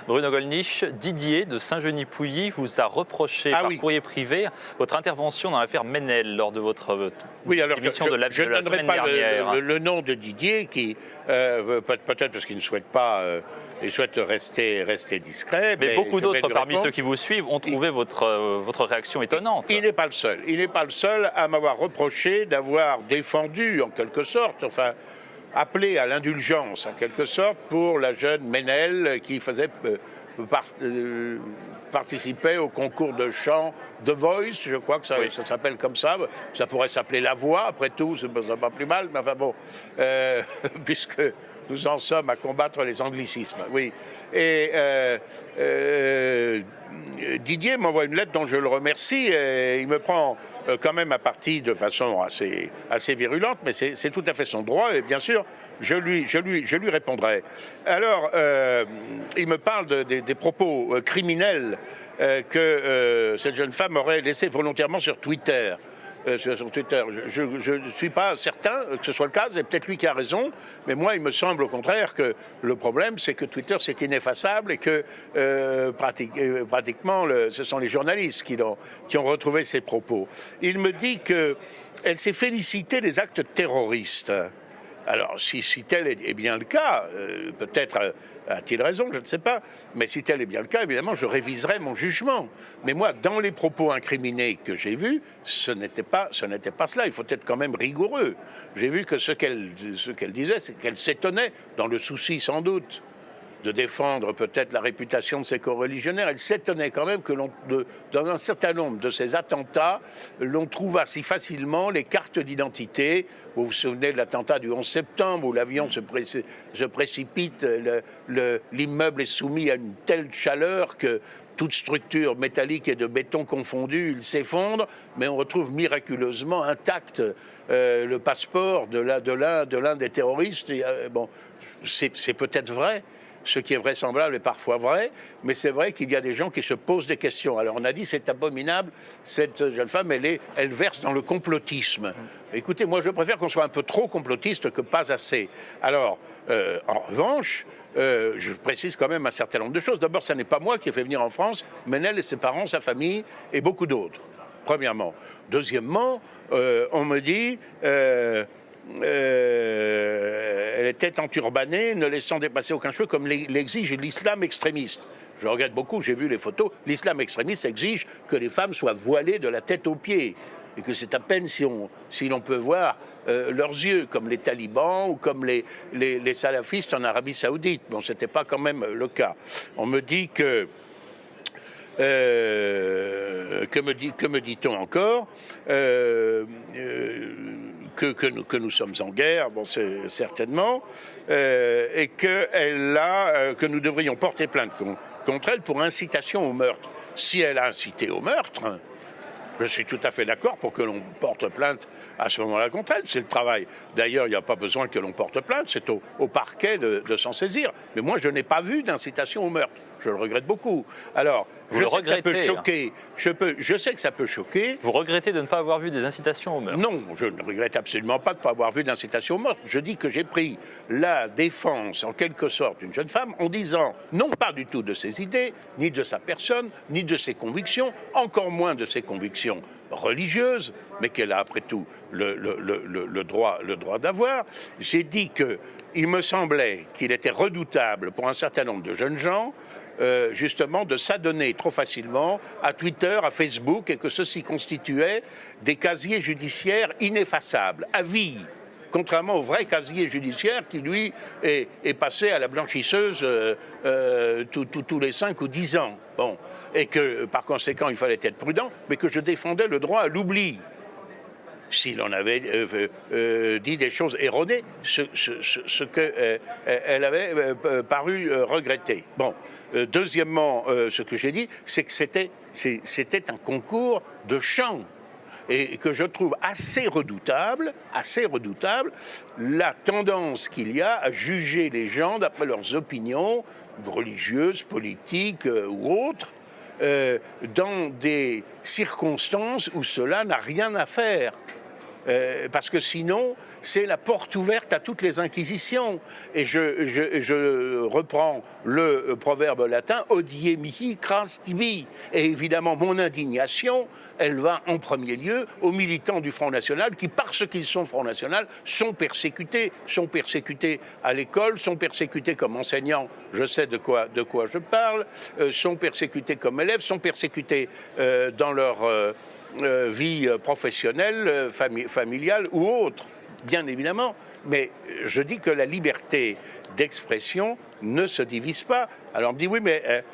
Bruno Gollnisch, Didier de Saint-Genis-Pouilly vous a reproché par courrier privé votre intervention dans l'affaire Ménel lors de votre émission de la semaine dernière. Le nom de Didier, qui peut-être parce qu'il ne souhaite pas... il souhaite rester discret. Mais beaucoup d'autres parmi ceux qui vous suivent ont trouvé votre réaction étonnante. Il n'est pas le seul. Il n'est pas le seul à m'avoir reproché d'avoir défendu, en quelque sorte, enfin, appelé à l'indulgence, en quelque sorte, pour la jeune Ménel qui faisait... participait au concours de chant The Voice, je crois que ça s'appelle comme ça. Ça pourrait s'appeler La Voix, après tout, c'est pas plus mal, mais enfin bon, puisque nous en sommes à combattre les anglicismes. Oui. Et Didier m'envoie une lettre dont je le remercie. Et il me prend quand même à partie de façon assez virulente, mais c'est tout à fait son droit. Et bien sûr, je lui répondrai. Alors, il me parle des propos criminels que cette jeune femme aurait laissés volontairement sur Twitter. Sur Twitter. Je ne suis pas certain que ce soit le cas, c'est peut-être lui qui a raison, mais moi il me semble au contraire que le problème c'est que Twitter c'est ineffaçable et que pratiquement ce sont les journalistes qui ont retrouvé ses propos. Il me dit qu'elle s'est félicitée des actes terroristes. Alors, si tel est bien le cas, peut-être a-t-il raison, je ne sais pas, mais si tel est bien le cas, évidemment, je réviserai mon jugement. Mais moi, dans les propos incriminés que j'ai vus, ce n'était pas cela. Il faut être quand même rigoureux. J'ai vu que ce qu'elle disait, c'est qu'elle s'étonnait, dans le souci sans doute, de défendre peut-être la réputation de ses coreligionnaires. Elle s'étonnait quand même que dans un certain nombre de ces attentats, l'on trouva si facilement les cartes d'identité. Vous vous souvenez de l'attentat du 11 septembre où l'avion se précipite, l'immeuble est soumis à une telle chaleur que toute structure métallique et de béton confondue, il s'effondre, mais on retrouve miraculeusement intact le passeport de l'un des terroristes. Bon, c'est peut-être vrai. Ce qui est vraisemblable est parfois vrai, mais c'est vrai qu'il y a des gens qui se posent des questions. Alors on a dit c'est abominable, cette jeune femme, elle verse dans le complotisme. Écoutez, moi je préfère qu'on soit un peu trop complotiste que pas assez. Alors, en revanche, je précise quand même un certain nombre de choses. D'abord, ce n'est pas moi qui ai fait venir en France Ménel et ses parents, sa famille et beaucoup d'autres, premièrement. Deuxièmement, on me dit... elle était enturbanée, ne laissant dépasser aucun cheveu, comme l'exige l'islam extrémiste. Je regrette beaucoup, j'ai vu les photos. L'islam extrémiste exige que les femmes soient voilées de la tête aux pieds. Et que c'est à peine si l'on peut voir leurs yeux, comme les talibans ou comme les salafistes en Arabie Saoudite. Bon, c'était pas quand même le cas. On me dit que... que me dit-on encore que nous sommes en guerre, bon, c'est certainement, et que nous devrions porter plainte contre elle pour incitation au meurtre. Si elle a incité au meurtre, je suis tout à fait d'accord pour que l'on porte plainte à ce moment-là contre elle. C'est le travail. D'ailleurs, il n'y a pas besoin que l'on porte plainte, c'est au parquet de s'en saisir. Mais moi, je n'ai pas vu d'incitation au meurtre. Je le regrette beaucoup. Alors, je sais que ça peut choquer. Je sais que ça peut choquer. Vous regrettez de ne pas avoir vu des incitations au meurtre? Non, je ne regrette absolument pas de ne pas avoir vu d'incitation au meurtre. Je dis que j'ai pris la défense, en quelque sorte, d'une jeune femme en disant non pas du tout de ses idées, ni de sa personne, ni de ses convictions, encore moins de ses convictions religieuses, mais qu'elle a après tout le droit d'avoir. J'ai dit qu'il me semblait qu'il était redoutable pour un certain nombre de jeunes gens justement de s'adonner trop facilement à Twitter, à Facebook, et que ceci constituait des casiers judiciaires ineffaçables, à vie, contrairement au vrai casier judiciaire qui, lui, est passé à la blanchisseuse tous les 5 ou 10 ans. Bon. Et que, par conséquent, il fallait être prudent, mais que je défendais le droit à l'oubli. Si l'on avait dit des choses erronées, ce qu'elle avait paru regretter. Bon. Deuxièmement, ce que j'ai dit, c'est que c'était un concours de chant et que je trouve assez redoutable la tendance qu'il y a à juger les gens d'après leurs opinions religieuses, politiques ou autres, dans des circonstances où cela n'a rien à faire. parce que sinon, c'est la porte ouverte à toutes les inquisitions. Et je reprends le proverbe latin « Odie mihi cras tibi ». Et évidemment, mon indignation, elle va en premier lieu aux militants du Front National qui, parce qu'ils sont Front National, sont persécutés à l'école, sont persécutés comme enseignants, je sais de quoi je parle, sont persécutés comme élèves, sont persécutés dans leur vie professionnelle, familiale ou autre, bien évidemment. Mais je dis que la liberté d'expression ne se divise pas. Alors on me dit oui, mais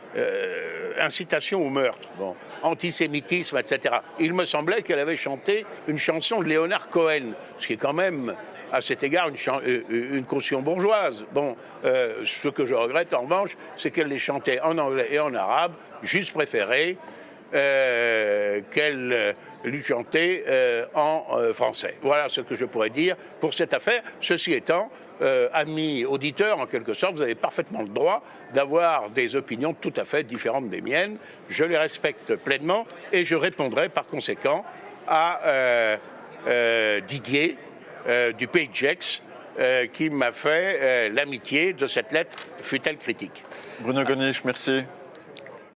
incitation au meurtre, bon, antisémitisme, etc. Il me semblait qu'elle avait chanté une chanson de Léonard Cohen, ce qui est quand même, à cet égard, une caution bourgeoise. Bon, ce que je regrette en revanche, c'est qu'elle les chantait en anglais et en arabe. J'eusse préféré qu'elle lui chantait en français. Voilà ce que je pourrais dire pour cette affaire. Ceci étant, amis auditeurs, en quelque sorte, vous avez parfaitement le droit d'avoir des opinions tout à fait différentes des miennes. Je les respecte pleinement et je répondrai par conséquent à Didier du Pays de Gex, qui m'a fait l'amitié de cette lettre, fut-elle critique. Bruno Goennich, merci.